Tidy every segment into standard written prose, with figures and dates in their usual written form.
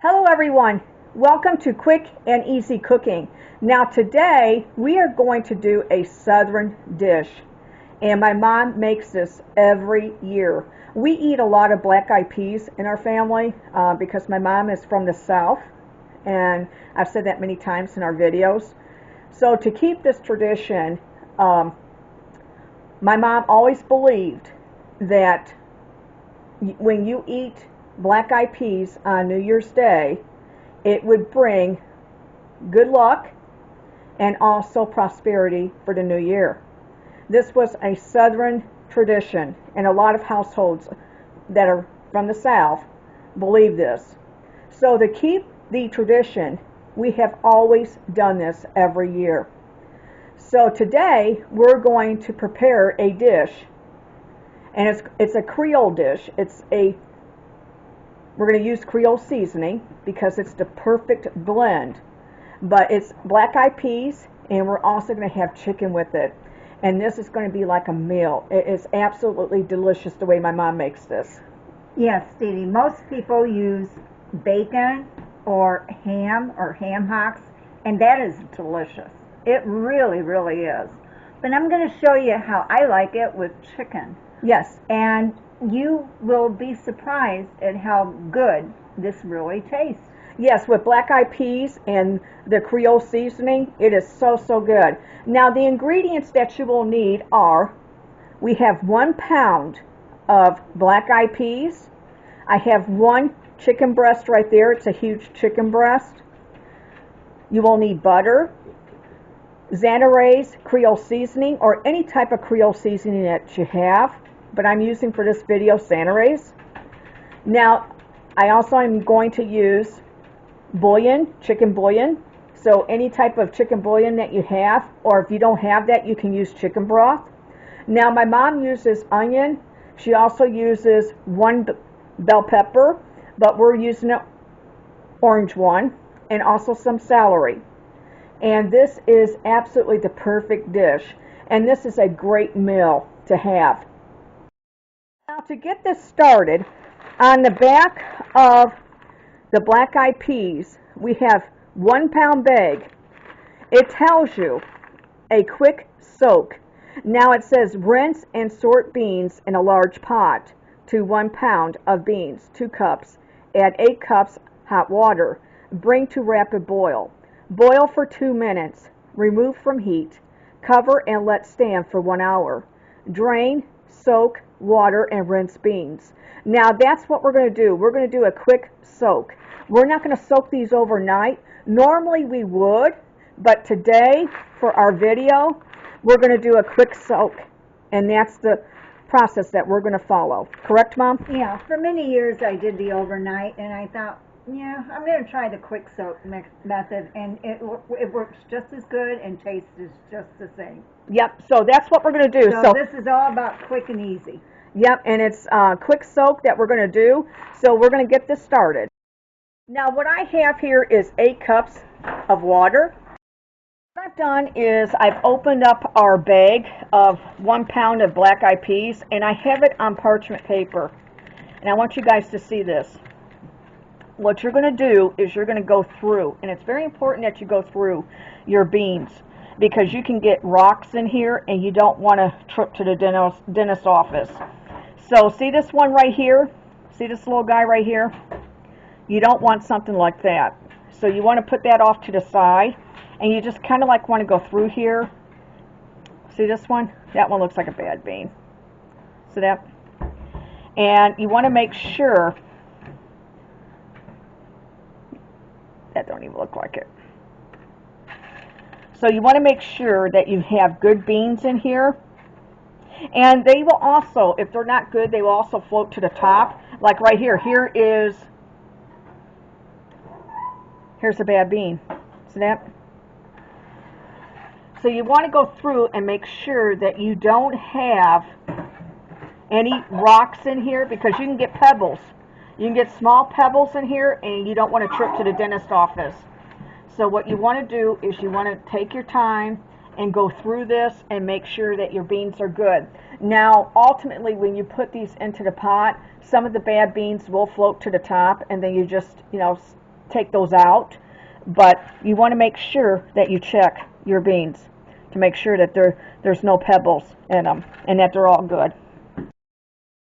Hello everyone, welcome to Quick and Easy Cooking. Now today we are going to do a southern dish, and my mom makes this every year. We eat a lot of black eyed peas in our family because my mom is from the south, and I've said that many times in our videos. So to keep this tradition, my mom always believed that when you eat black eyed peas on New Year's Day, it would bring good luck and also prosperity for the new year. This was a southern tradition, and a lot of households that are from the south believe this. So to keep the tradition, we have always done this every year. So today we're going to prepare a dish, and it's a Creole dish. We're going to use Creole seasoning because it's the perfect blend. But it's black eyed peas, and we're also going to have chicken with it. And this is going to be like a meal. It is absolutely delicious the way my mom makes this. Yes, Dee Dee. Most people use bacon or ham hocks, and that is delicious. It really, really is. But I'm going to show you how I like it with chicken. Yes. And you will be surprised at how good this really tastes. Yes, with black eyed peas and the Creole seasoning, it is so, so good. Now, the ingredients that you will need are, we have 1 pound of black eyed peas. I have 1 chicken breast right there. It's a huge chicken breast. You will need butter, Xanarais Creole seasoning, or any type of Creole seasoning that you have, but I'm using for this video Xanarais. Now, I also am going to use bouillon, chicken bouillon. So any type of chicken bouillon that you have, or if you don't have that, you can use chicken broth. Now, my mom uses onion. She also uses 1 bell pepper, but we're using an orange one, and also some celery. And this is absolutely the perfect dish, and this is a great meal to have. Now, to get this started, on the back of the black eyed peas, we have 1 pound bag. It tells you a quick soak. Now it says rinse and sort beans in a large pot to 1 pound of beans, 2 cups. Add 8 cups hot water. Bring to rapid boil. Boil for 2 minutes. Remove from heat. Cover and let stand for 1 hour. Drain, soak, water, and rinse beans. Now that's what we're going to do. We're going to do a quick soak. We're not going to soak these overnight. Normally we would, but today for our video we're going to do a quick soak, and that's the process that we're going to follow. Correct, Mom? Yeah, for many years I did the overnight, and I thought, yeah, I'm going to try the quick soak method, and it works just as good and tastes just the same. Yep, so that's what we're going to do. So this is all about quick and easy. Yep, and it's quick soak that we're going to do, so we're going to get this started. Now what I have here is 8 cups of water. What I've done is I've opened up our bag of 1 pound of black eyed peas, and I have it on parchment paper, and I want you guys to see this. What you're going to do is you're going to go through, and it's very important that you go through your beans, because you can get rocks in here and you don't want to trip to the dentist office. So see this one right here? See this little guy right here? You don't want something like that. So you want to put that off to the side, and you just kind of like want to go through here. See this one? That one looks like a bad bean. See that? And you want to make sure, that don't even look like it. So you want to make sure that you have good beans in here. And they will also, if they're not good, they will also float to the top. Like right here. Here's a bad bean. See that? So you want to go through and make sure that you don't have any rocks in here, because you can get pebbles. You can get small pebbles in here, and you don't want to trip to the dentist office. So what you want to do is you want to take your time and go through this and make sure that your beans are good. Now, ultimately, when you put these into the pot, some of the bad beans will float to the top, and then you just, take those out, but you want to make sure that you check your beans to make sure that there's no pebbles in them and that they're all good.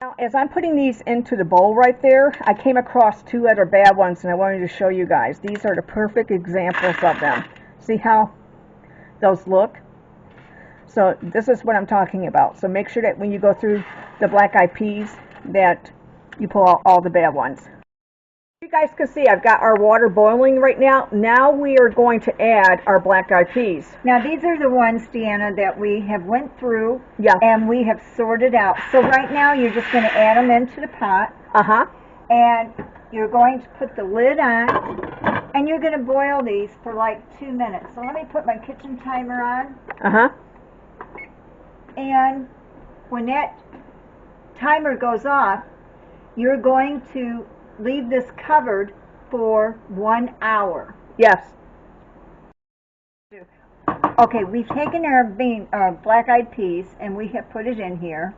Now, as I'm putting these into the bowl right there, I came across two other bad ones and I wanted to show you guys. These are the perfect examples of them. See how those look? So this is what I'm talking about. So make sure that when you go through the black-eyed peas that you pull out all the bad ones. You guys can see I've got our water boiling right now. Now we are going to add our black-eyed peas. Now these are the ones, Deanna, that we have went through and we have sorted out. So right now you're just going to add them into the pot. And you're going to put the lid on and you're going to boil these for like 2 minutes. So let me put my kitchen timer on. And when that timer goes off, you're going to leave this covered for 1 hour. Yes. Okay, we've taken our black-eyed peas and we have put it in here.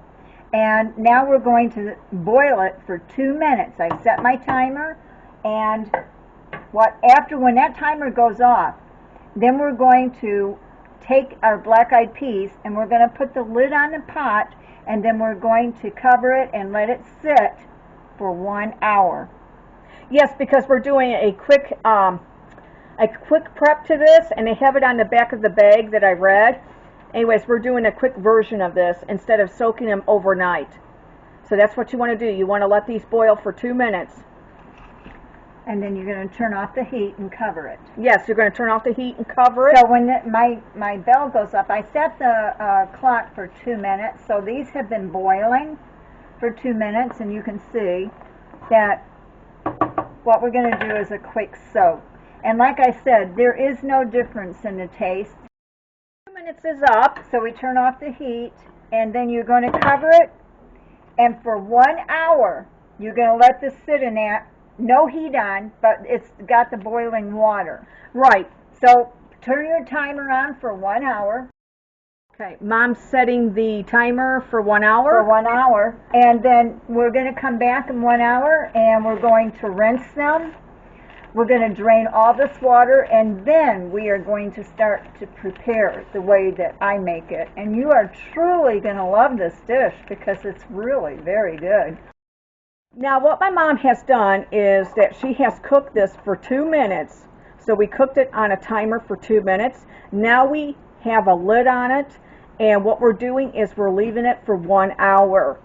And now we're going to boil it for 2 minutes. I've set my timer, and when that timer goes off, then we're going to take our black-eyed peas and we're going to put the lid on the pot, and then we're going to cover it and let it sit for 1 hour. Yes, because we're doing a quick prep to this, and they have it on the back of the bag that I read. Anyways, we're doing a quick version of this instead of soaking them overnight. So that's what you want to do. You want to let these boil for 2 minutes. And then you're going to turn off the heat and cover it. Yes, you're going to turn off the heat and cover it. So when my bell goes up, I set the clock for 2 minutes. So these have been boiling for 2 minutes, and you can see that what we're going to do is a quick soak. And like I said, there is no difference in the taste. 2 minutes is up. So we turn off the heat, and then you're going to cover it. And for 1 hour, you're going to let this sit in that. No heat on, but it's got the boiling water. Right. So turn your timer on for 1 hour. Okay, Mom's setting the timer for 1 hour. For 1 hour. And then we're going to come back in 1 hour and we're going to rinse them. We're going to drain all this water, and then we are going to start to prepare the way that I make it. And you are truly going to love this dish because it's really very good. Now what my mom has done is that she has cooked this for 2 minutes. So we cooked it on a timer for 2 minutes. Now we have a lid on it, and what we're doing is we're leaving it for 1 hour.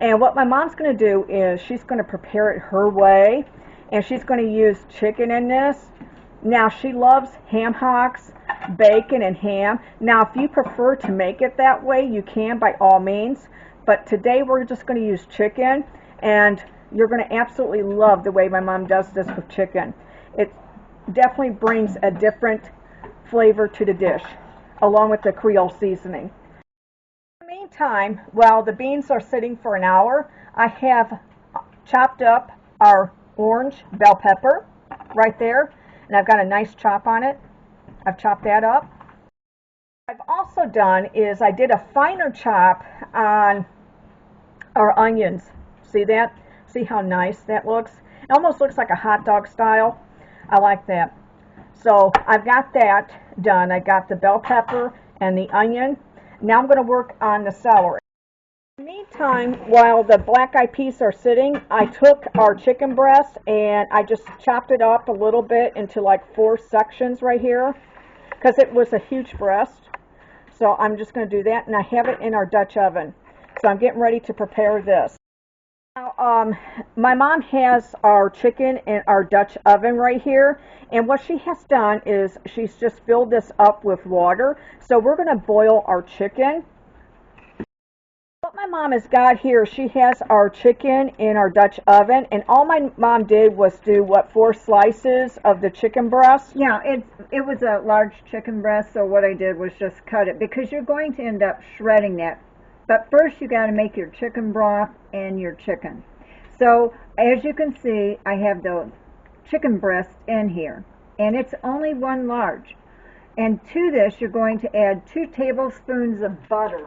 And what my mom's going to do is she's going to prepare it her way, and she's going to use chicken in this. Now she loves ham hocks, bacon, and ham. Now if you prefer to make it that way, you can by all means. But today we're just going to use chicken. And you're going to absolutely love the way my mom does this with chicken. It definitely brings a different flavor to the dish, along with the Creole seasoning. In the meantime, while the beans are sitting for an hour, I have chopped up our orange bell pepper right there, and I've got a nice chop on it. I've chopped that up. What I've also done is I did a finer chop on our onions. See that? See how nice that looks? It almost looks like a hot dog style. I like that. So I've got that done. I got the bell pepper and the onion. Now I'm going to work on the celery. In the meantime, while the black-eyed peas are sitting, I took our chicken breast and I just chopped it up a little bit into like 4 sections right here because it was a huge breast. So I'm just going to do that, and I have it in our Dutch oven. So I'm getting ready to prepare this. Now, my mom has our chicken in our Dutch oven right here, and what she has done is she's just filled this up with water. So we're going to boil our chicken. What my mom has got here, she has our chicken in our Dutch oven, and all my mom did was do, 4 slices of the chicken breast? Yeah, it was a large chicken breast, so what I did was just cut it, because you're going to end up shredding that. But first you got to make your chicken broth and your chicken. So as you can see, I have the chicken breast in here, and it's only 1 large. And to this you're going to add 2 tablespoons of butter.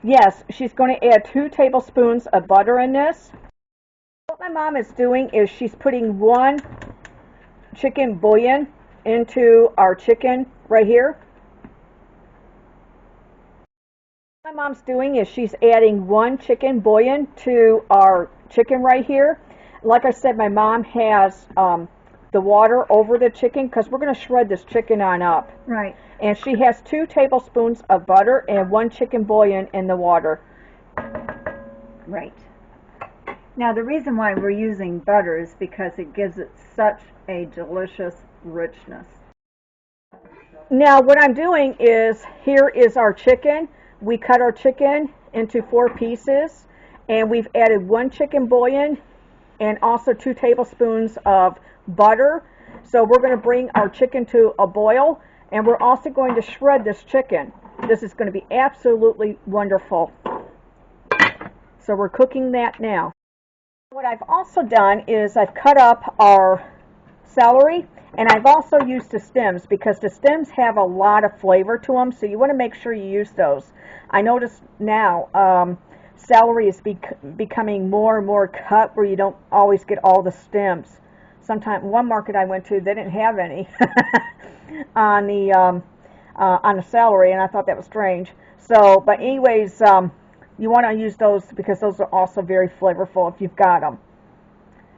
Yes, she's going to add 2 tablespoons of butter in this. What my mom is doing is she's putting 1 chicken bouillon into our chicken right here. What my mom's doing is she's adding 1 chicken bouillon to our chicken right here. Like I said, my mom has the water over the chicken because we're going to shred this chicken on up. Right. And she has 2 tablespoons of butter and 1 chicken bouillon in the water. Right. Now the reason why we're using butter is because it gives it such a delicious richness. Now what I'm doing is, here is our chicken. We cut our chicken into 4 pieces, and we've added 1 chicken bouillon and also 2 tablespoons of butter. So we're going to bring our chicken to a boil, and we're also going to shred this chicken. This is going to be absolutely wonderful. So we're cooking that now. What I've also done is I've cut up our celery, and I've also used the stems because the stems have a lot of flavor to them, so you want to make sure you use those. I notice now celery is becoming more and more cut where you don't always get all the stems. Sometimes one market I went to, they didn't have any on the celery, and I thought that was strange. So, but anyways, you want to use those because those are also very flavorful if you've got them.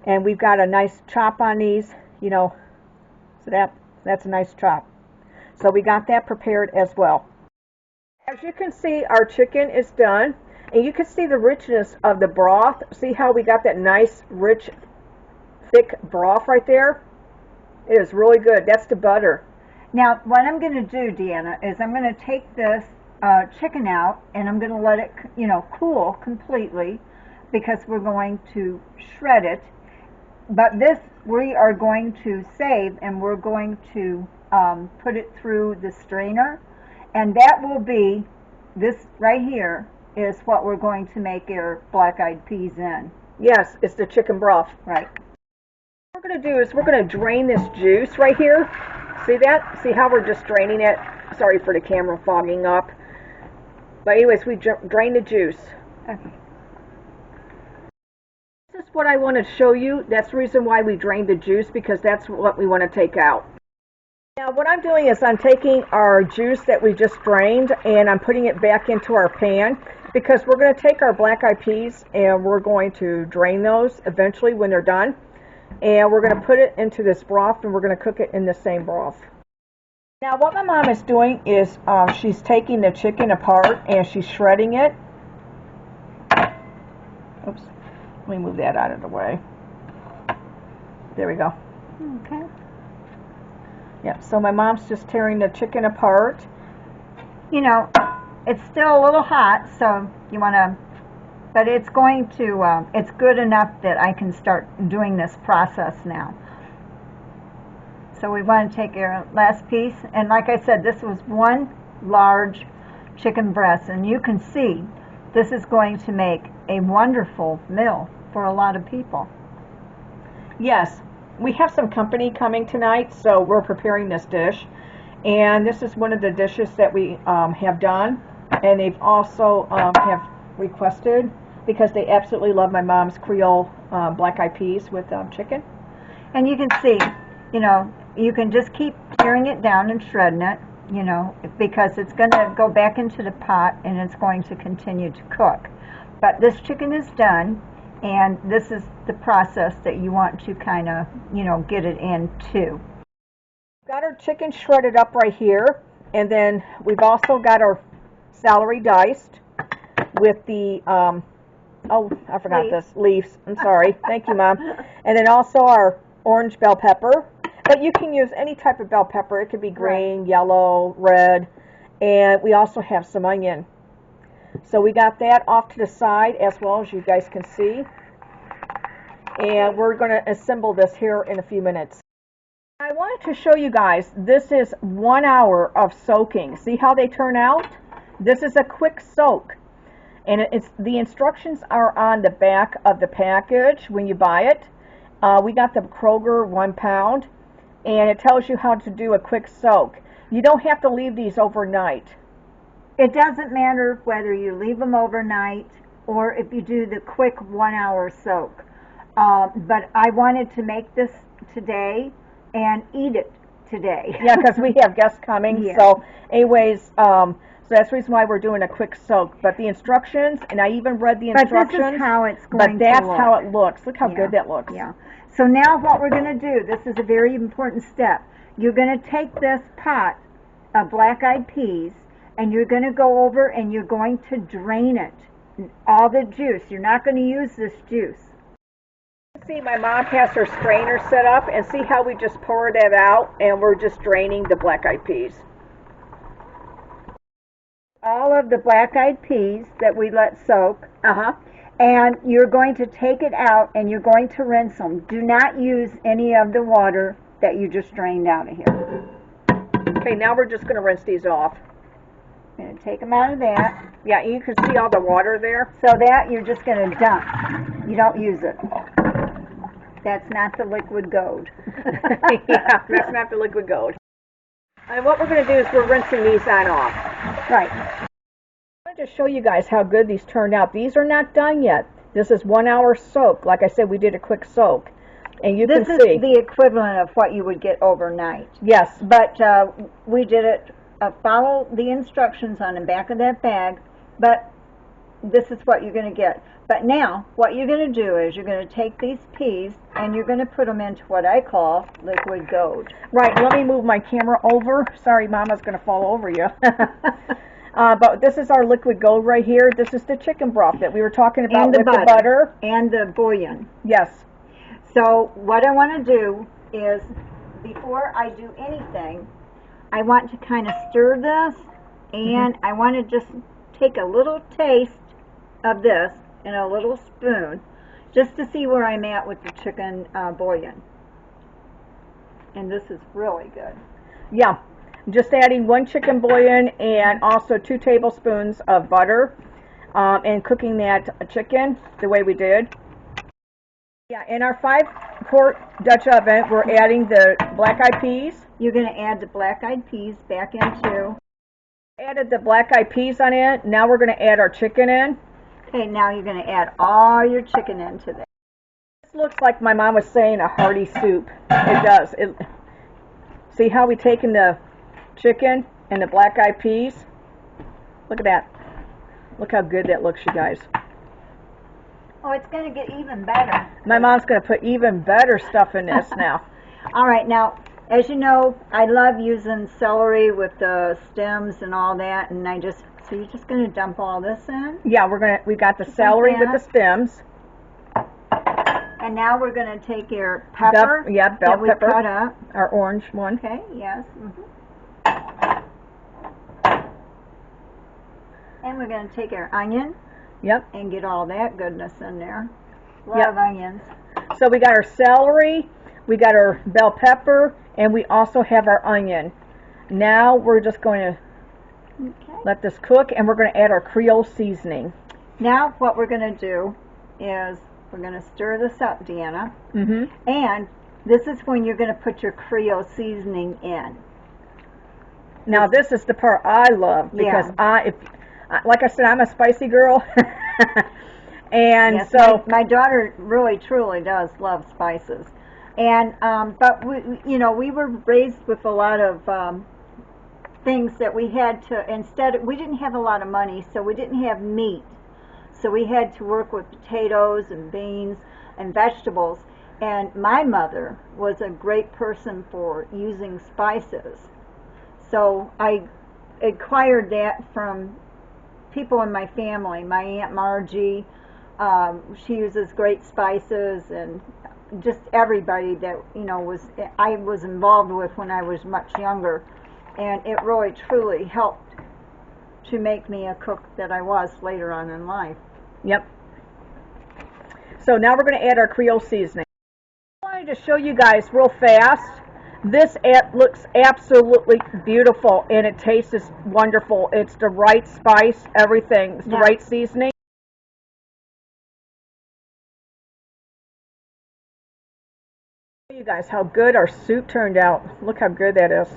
And we've got a nice chop on these, you know, so that's a nice chop. So we got that prepared as well. As you can see, our chicken is done, and you can see the richness of the broth. See how we got that nice, rich, thick broth right there? It is really good. That's the butter. Now, what I'm going to do, Deanna, is I'm going to take this chicken out, and I'm going to let it, you know, cool completely because we're going to shred it. But this we are going to save, and we're going to put it through the strainer, and that will be, this right here is what we're going to make your black-eyed peas in. Yes, it's the chicken broth. Right. What we're going to do is we're going to drain this juice right here. See that? See how we're just draining it? Sorry for the camera fogging up. But anyways, we drain the juice. Okay. This is what I want to show you. That's the reason why we drained the juice, because that's what we want to take out. Now what I'm doing is I'm taking our juice that we just drained, and I'm putting it back into our pan, because we're going to take our black-eyed peas and we're going to drain those eventually when they're done. And we're going to put it into this broth, and we're going to cook it in the same broth. Now what my mom is doing is she's taking the chicken apart and she's shredding it. Oops, let me move that out of the way. There we go. Okay. Yeah, so my mom's just tearing the chicken apart. You know, it's still a little hot, so you want to, but it's going to, it's good enough that I can start doing this process now. So we want to take our last piece, and like I said, this was 1 large chicken breast, and you can see this is going to make a wonderful meal for a lot of people. Yes, we have some company coming tonight, so we're preparing this dish, and this is one of the dishes that we have done, and they've also have requested, because they absolutely love my mom's Creole black-eyed peas with chicken. And you can see, you know, you can just keep tearing it down and shredding it, you know, because it's going to go back into the pot and it's going to continue to cook. But this chicken is done, and this is the process that you want to kind of, you know, get it into. Got our chicken shredded up right here, and then we've also got our celery diced with the, oh, I forgot Leaves. this, leaves, I'm sorry, thank you, Mom. And then also our orange bell pepper. But you can use any type of bell pepper. It could be green, yellow, red. And we also have some onion. So we got that off to the side as well, as you guys can see. And we're going to assemble this here in a few minutes. I wanted to show you guys, this is 1 hour of soaking. See how they turn out? This is a quick soak. And the instructions are on the back of the package when you buy it. We got the Kroger 1 pound. And it tells you how to do a quick soak. You don't have to leave these overnight. It doesn't matter whether you leave them overnight or if you do the quick 1 hour soak. But I wanted to make this today and eat it today. Yeah, because we have guests coming. Yeah. So, anyways, so that's the reason why we're doing a quick soak. But the instructions, and I even read the instructions. But this is how it's going But to that's look. how it looks. Look how Yeah. good that looks. Yeah. So now what we're going to do, this is a very important step. You're going to take this pot of black-eyed peas, and you're going to go over and you're going to drain it, all the juice. You're not going to use this juice. See, my mom has her strainer set up, and see how we just pour that out, and we're just draining the black-eyed peas. All of the black-eyed peas that we let soak. Uh-huh. And you're going to take it out and you're going to rinse them. Do not use any of the water that you just drained out of here. Okay, now we're just going to rinse these off. I'm going to take them out of that. Yeah, you can see all the water there. So that you're just going to dump. You don't use it. That's not the liquid gold. Yeah, that's not the liquid gold. And what we're going to do is we're rinsing these on off. Right. I wanted to show you guys how good these turned out. These are not done yet. This is 1 hour soak. Like I said, we did a quick soak. And you can see. This is the equivalent of what you would get overnight. Yes. But we did it, follow the instructions on the back of that bag, but this is what you're going to get. But now, what you're going to do is you're going to take these peas and you're going to put them into what I call liquid gold. Right, let me move my camera over. Sorry, Mama's going to fall over you. But this is our liquid gold right here. This is the chicken broth that we were talking about And the with butter. the butter. And the bouillon. Yes. So what I want to do is, before I do anything, I want to kind of stir this, and I want to just take a little taste of this in a little spoon, just to see where I'm at with the chicken bouillon. And this is really good. Yeah. Just adding 1 chicken bouillon and also 2 tablespoons of butter, and cooking that chicken the way we did. Yeah, in our 5-quart Dutch oven, we're adding the black-eyed peas. You're going to add the black-eyed peas back into. Added the black-eyed peas on it. Now we're going to add our chicken in. Okay, now you're going to add all your chicken into this. This looks like my mom was saying a hearty soup. It does. See how we taken the chicken and the black-eyed peas? Look at that. Look how good that looks, you guys. Oh, it's going to get even better. My mom's going to put even better stuff in this now. All right, now, as you know, I love using celery with the stems and all that, and so you're just going to dump all this in? Yeah, we got the celery with the stems. And now we're going to take your pepper Bell that we pepper, cut up. our orange one. Okay, yes. And we're going to take our onion. Yep. And get all that goodness in there. Love onions. So we got our celery, we got our bell pepper, and we also have our onion. Now we're just going to let this cook, and we're going to add our Creole seasoning. Now what we're going to do is we're going to stir this up, Deanna. And this is when you're going to put your Creole seasoning in. Now this is the part I love, because like I said, I'm a spicy girl. And yes, so my daughter really truly does love spices. And but we were raised with a lot of things that we had to, we didn't have a lot of money, so we didn't have meat. So we had to work with potatoes and beans and vegetables. And my mother was a great person for using spices. So I acquired that from people in my family. My Aunt Margie, she uses great spices, and just everybody that I was involved with when I was much younger, and it really truly helped to make me a cook that I was later on in life. Yep. So now we're going to add our Creole seasoning. I wanted to show you guys real fast. This looks absolutely beautiful, and it tastes wonderful. It's the right spice, everything. It's the right seasoning. Show you guys how good our soup turned out. Look how good that is.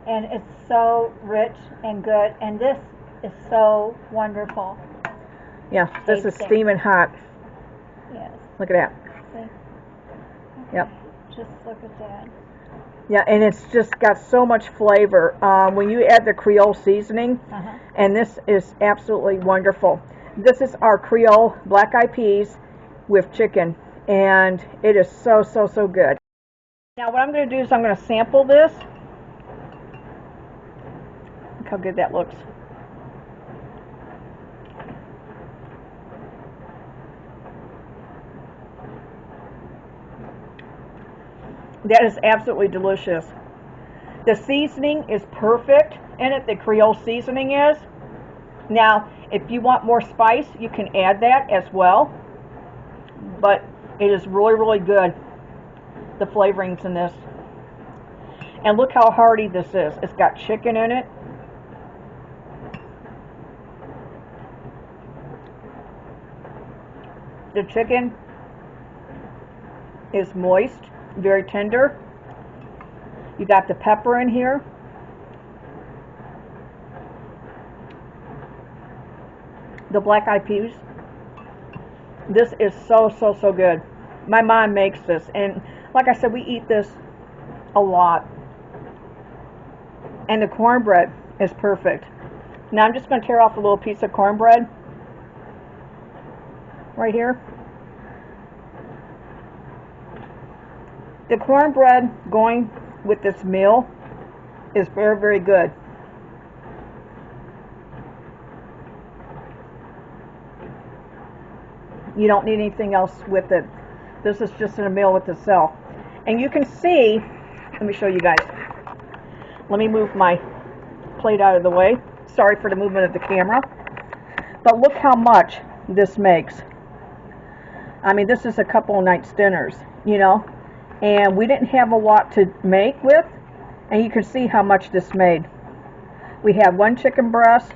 And it's so rich and good, and this is so wonderful. Yeah, this is steaming hot. Yes. Look at that. See? Yep. Just look at that. Yeah, and it's just got so much flavor when you add the Creole seasoning, and this is absolutely wonderful. This is our Creole black eyed peas with chicken, and it is so, so, so good. Now what I'm going to do is I'm going to sample this. Look how good that looks. That is absolutely delicious. The seasoning is perfect in it, the Creole seasoning is. Now, if you want more spice, you can add that as well. But it is really, really good, the flavorings in this. And look how hearty this is. It's got chicken in it. The chicken is moist, very tender. You got the pepper in here. The black eyed peas. This is so, so, so good. My mom makes this, and like I said, we eat this a lot. And the cornbread is perfect. Now I'm just going to tear off a little piece of cornbread right here. The cornbread going with this meal is very, very good. You don't need anything else with it. This is just in a meal with itself. And you can see, let me show you guys. Let me move my plate out of the way. Sorry for the movement of the camera. But look how much this makes. I mean, this is a couple of nights dinners, you know. And we didn't have a lot to make with. And you can see how much this made. We had one chicken breast.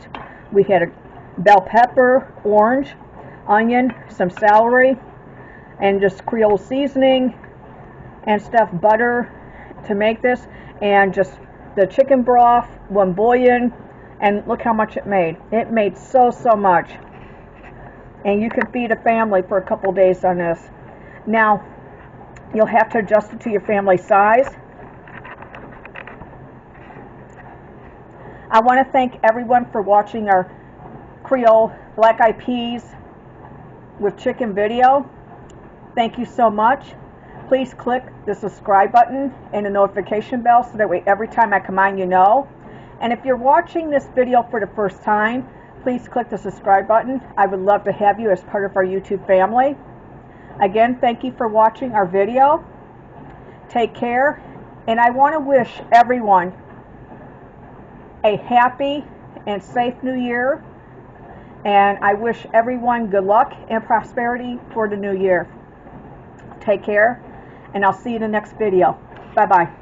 We had a bell pepper, orange, onion, some celery, and just Creole seasoning and stuff, butter to make this, and just the chicken broth, one bouillon, and look how much it made. It made so, so much. And you can feed a family for a couple days on this. Now, you'll have to adjust it to your family size. I want to thank everyone for watching our Creole black eyed peas with chicken video. Thank you so much. Please click the subscribe button and the notification bell so that way every time I come on you know. And if you're watching this video for the first time, please click the subscribe button. I would love to have you as part of our YouTube family. Again, thank you for watching our video. Take care, and I want to wish everyone a happy and safe new year. And I wish everyone good luck and prosperity for the new year. Take care, and I'll see you in the next video. Bye-bye.